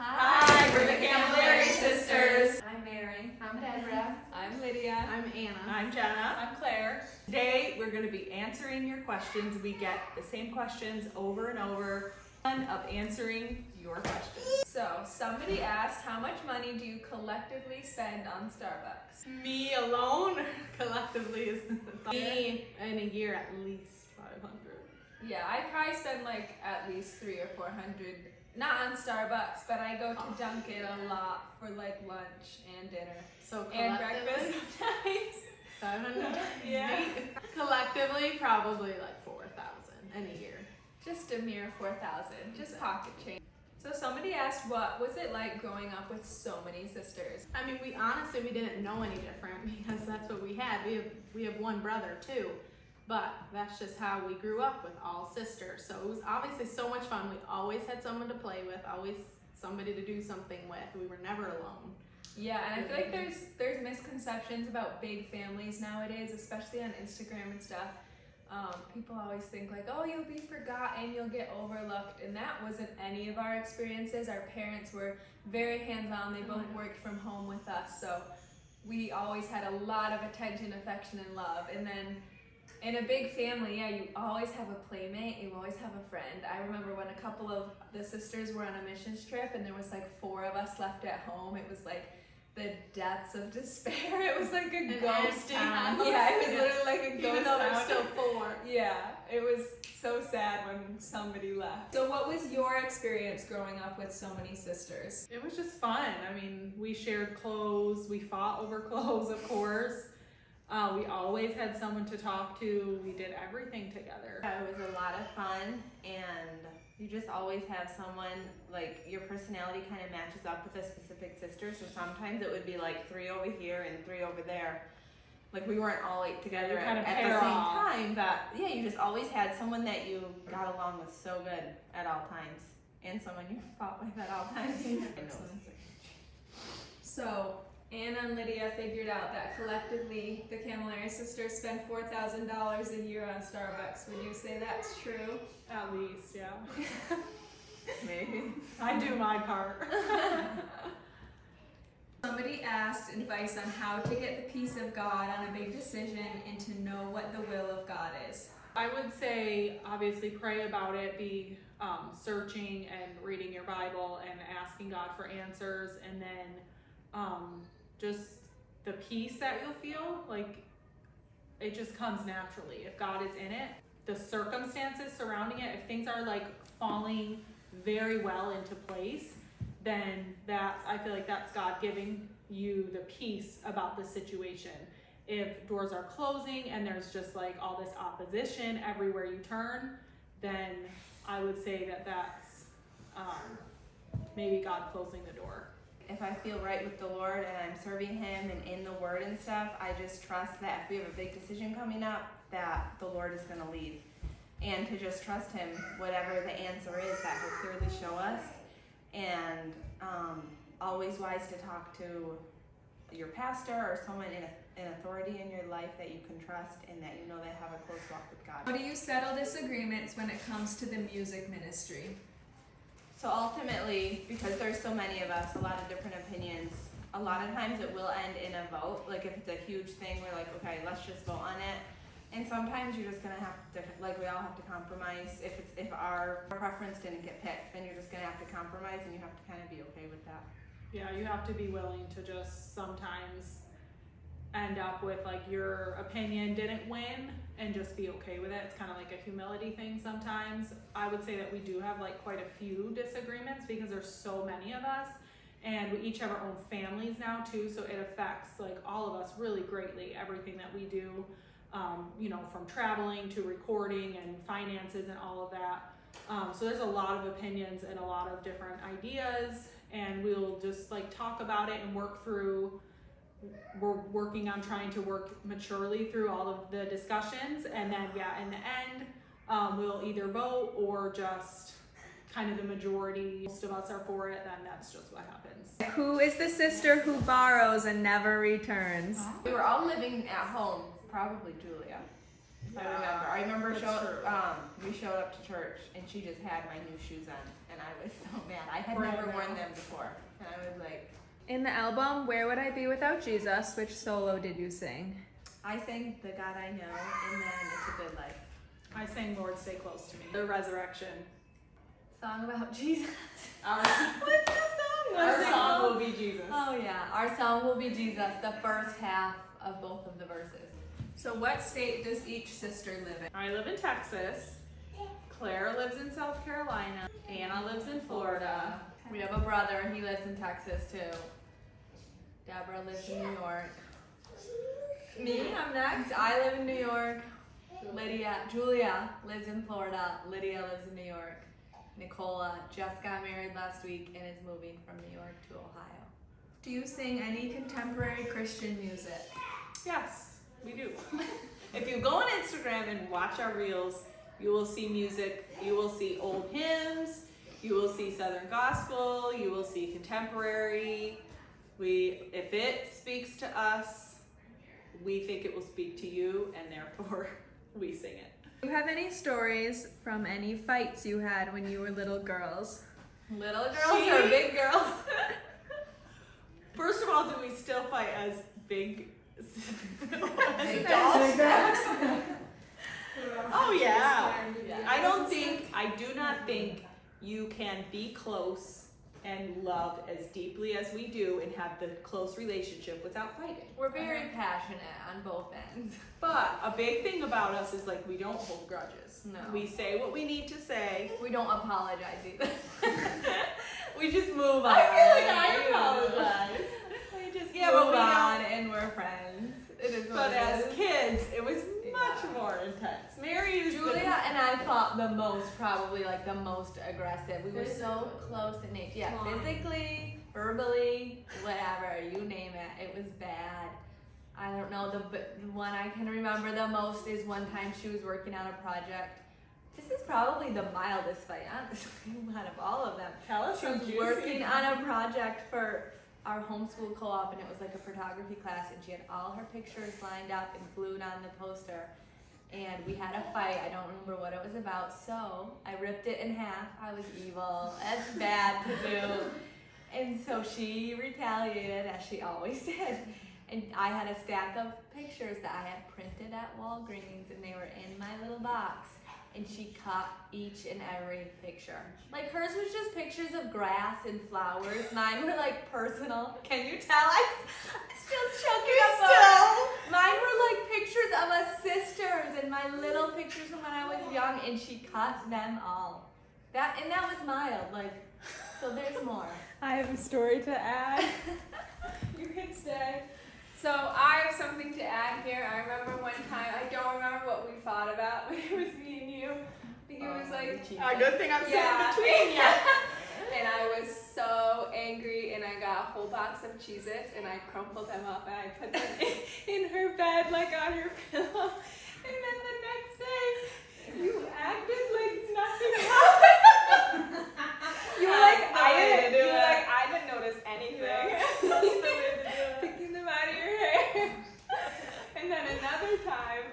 Hi, we're the Camilleri Sisters. I'm Mary. I'm Deborah. I'm Lydia. I'm Anna. I'm Jenna. I'm Claire. Today we're going to be answering your questions. We get the same questions over and over. Fun of answering your questions. So, somebody asked, how much money do you collectively spend on Starbucks? Me alone collectively is Me in a year at least 500. Yeah, I probably spend like at least 300 or 400. Not on Starbucks, but I go to Dunkin' a lot for like lunch and dinner. So And collectively, breakfast sometimes. 500. Yeah. Collectively, probably like 4,000 in a year. Just a mere 4,000, just pocket change. So somebody asked, what was it like growing up with so many sisters? I mean, we honestly didn't know any different because that's what we had. We have one brother too, but that's just how we grew up with all sisters. So it was obviously so much fun. We always had someone to play with, always somebody to do something with. We were never alone. Yeah, and I feel like there's misconceptions about big families nowadays, especially on Instagram and stuff. People always think like, oh, you'll be forgotten, you'll get overlooked, and that wasn't any of our experiences. Our parents were very hands-on. They both worked from home with us, so we always had a lot of attention, affection, and love. And then in a big family, yeah, you always have a playmate, you always have a friend. I remember when a couple of the sisters were on a missions trip and there was like 4 of us left at home. It was like the depths of despair. It was like a ghost town. Yeah, it was literally like a ghost Even though there's town. still 4. Yeah, it was so sad when somebody left. So what was your experience growing up with so many sisters? It was just fun. I mean, we shared clothes. We fought over clothes, of course. We always had someone to talk to. We did everything together. It was a lot of fun, and you just always have someone, like, your personality kind of matches up with a specific sister, so sometimes it would be like 3 over here and 3 over there. Like, we weren't all 8 together You kind of at the pair same off. time, but yeah, you just always had someone that you got along with so good at all times, and someone you fought with at all times. So Anna and Lydia figured out that collectively the Camilleri sisters spend $4,000 a year on Starbucks. Would you say that's true? At least, yeah. Maybe. I do my part. Somebody asked advice on how to get the peace of God on a big decision and to know what the will of God is. I would say, obviously, pray about it, be searching and reading your Bible and asking God for answers, and then just the peace that you'll feel, like, it just comes naturally. If God is in it, the circumstances surrounding it, if things are like falling very well into place, then I feel like that's God giving you the peace about the situation. If doors are closing and there's just like all this opposition everywhere you turn, then I would say that that's maybe God closing the door. If I feel right with the Lord and I'm serving Him and in the Word and stuff, I just trust that if we have a big decision coming up, that the Lord is going to lead. And to just trust Him, whatever the answer is, that He'll clearly show us. And always wise to talk to your pastor or someone in authority in your life that you can trust and that you know they have a close walk with God. How do you settle disagreements when it comes to the music ministry? So ultimately, because there's so many of us, a lot of different opinions, a lot of times it will end in a vote. Like if it's a huge thing, we're like, okay, let's just vote on it. And sometimes you're just gonna have to, like, we all have to compromise. If our preference didn't get picked, then you're just gonna have to compromise, and you have to kind of be okay with that. Yeah, you have to be willing to just sometimes end up with like your opinion didn't win and just be okay with it. It's kind of like a humility thing sometimes. I would say that we do have like quite a few disagreements because there's so many of us, and we each have our own families now too, so it affects like all of us really greatly, everything that we do, from traveling to recording and finances and all of that. So there's a lot of opinions and a lot of different ideas, and we'll just like talk about it and work through. We're working on trying to work maturely through all of the discussions, and then in the end we'll either vote or just kind of the majority, most of us are for it, then that's just what happens. Who is the sister who borrows and never returns? We were all living at home, probably Julia. I remember That's true. we showed up to church and she just had my new shoes on and I was so mad. I had Brand never new. worn them before. And I was like, In the album Where Would I Be Without Jesus, which solo did you sing? I sang The God I Know and then It's a Good Life. I sang Lord Stay Close to Me. The Resurrection. Song about Jesus. Our, What's the song? our song will be Jesus. Oh yeah, our song will be Jesus. The first half of both of the verses. So what state does each sister live in? I live in Texas. Claire lives in South Carolina. Anna lives in Florida. We have a brother. He lives in Texas too. Deborah lives in New York. Me, I'm next. I live in New York. Julia lives in Florida. Lydia lives in New York. Nicola just got married last week and is moving from New York to Ohio. Do you sing any contemporary Christian music? Yes, we do. If you go on Instagram and watch our reels, you will see music. You will see old hymns. You will see Southern gospel. You will see contemporary. If it speaks to us, we think it will speak to you, and therefore we sing it. Do you have any stories from any fights you had when you were little girls? Little girls or big girls? First of all, do we still fight as big as Big adults? Oh yeah. Yeah. I do not think you can be close and love as deeply as we do and have the close relationship without fighting. We're very passionate on both ends. But a big thing about us is like we don't hold grudges. No. We say what we need to say. We don't apologize either. We just move on. I feel like I apologize. We just Yeah, but move we on and we're friends. It is what But it as is. kids, it was much Yeah. more intense. Mary is Julia and I fought the most, probably like the most aggressive. We were so close in nature. Yeah, Come on. physically, verbally, whatever, you name it. It was bad. I don't know, the one I can remember the most is one time she was working on a project. This is probably the mildest fight, honestly, out of all of them. Tell us She some was juicy. working on a project for our homeschool co-op and it was like a photography class and she had all her pictures lined up and glued on the poster and we had a fight. I don't remember what it was about, so I ripped it in half. I was evil. That's bad to do. And so she retaliated as she always did. And I had a stack of pictures that I had printed at Walgreens and they were in my little box. And she cut each and every picture. Like hers was just pictures of grass and flowers. Mine were like personal. Can you tell? I'm still choking up. Mine were like pictures of us sisters and my little pictures from when I was young. And she cut them all. That was mild. Like, so there's more. I have a story to add. You can stay. So I have something to add here. I remember one time, I don't remember what we fought about, but it was me and you. I think it was like, A good thing I'm Yeah. sitting between you. and I was so angry and I got a whole box of Cheez-Its and I crumpled them up and I put them in her bed, like on her pillow. And then the next day, you acted like nothing happened. You were like, I didn't notice anything. Picking them out of your hair. And then another time,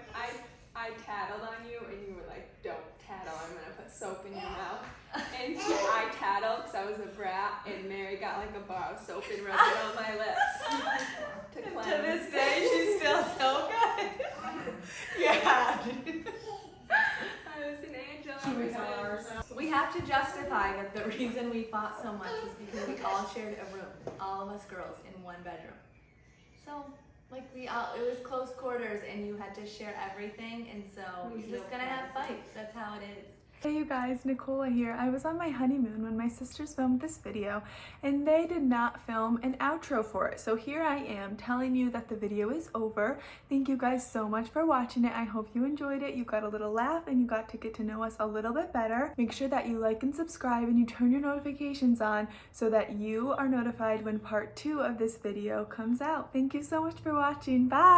I tattled on you, and you were like, "Don't tattle. I'm gonna put soap in your mouth." And I tattled because I was a brat, and Mary got like a bar of soap and rubbed it on my lips to cleanse. To this day, she's still so good. Yeah. I was an angel. We have to justify that the reason we fought so much was because we all shared a room, all of us girls in one bedroom. So, like it was close quarters and you had to share everything and so you're just gonna have fights. That's how it is. Hey you guys, Nicola here. I was on my honeymoon when my sisters filmed this video and they did not film an outro for it. So here I am telling you that the video is over. Thank you guys so much for watching it. I hope you enjoyed it. You got a little laugh and you got to get to know us a little bit better. Make sure that you like and subscribe and you turn your notifications on so that you are notified when part 2 of this video comes out. Thank you so much for watching. Bye!